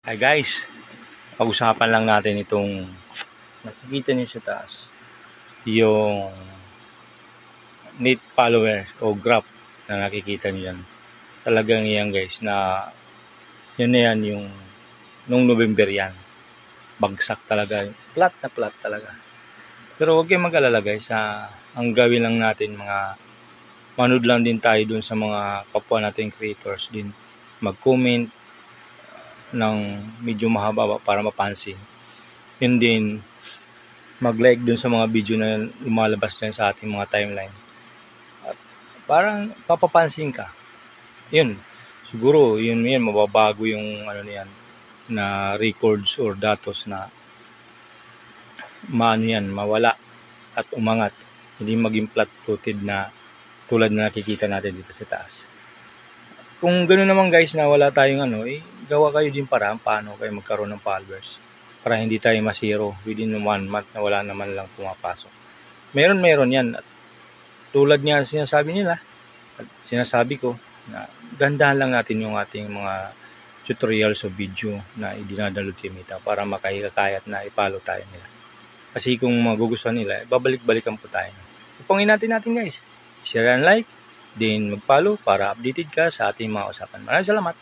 Hi guys, pag-usapan lang natin itong nakikita niyo sa taas, yung need follower o graph na nakikita niyo yan. Talagang yan guys na yan yung nung November yan. Bagsak talaga, flat talaga. Pero huwag kayong mag-alala guys, ang gawin lang natin manood lang din tayo dun sa mga kapwa nating creators din, mag-comment ng medyo mahaba para mapansin. Yun din, mag-like dun sa mga video na lumalabas dyan sa ating mga timeline. At parang papapansin ka. Yun, siguro yun mababago yung niyan na records or datos na mawala at umangat. Hindi maging flat-footed na tulad na nakikita natin dito sa taas. Kung gano'n naman guys na wala tayong gawa kayo din paraan paano kayo magkaroon ng followers para hindi tayo masiro within 1 month na wala naman lang pumapasok. Meron yan. At tulad nga sinasabi nila at sinasabi ko na gandahan lang natin yung ating mga tutorials o video na idinadaload kay Mita para makahikayat na i-follow tayo nila. Kasi kung magugustuhan nila, babalik-balikan po tayo. Upangin natin guys. Share and like, then mag-follow para updated ka sa ating mga usapan. Maraming salamat!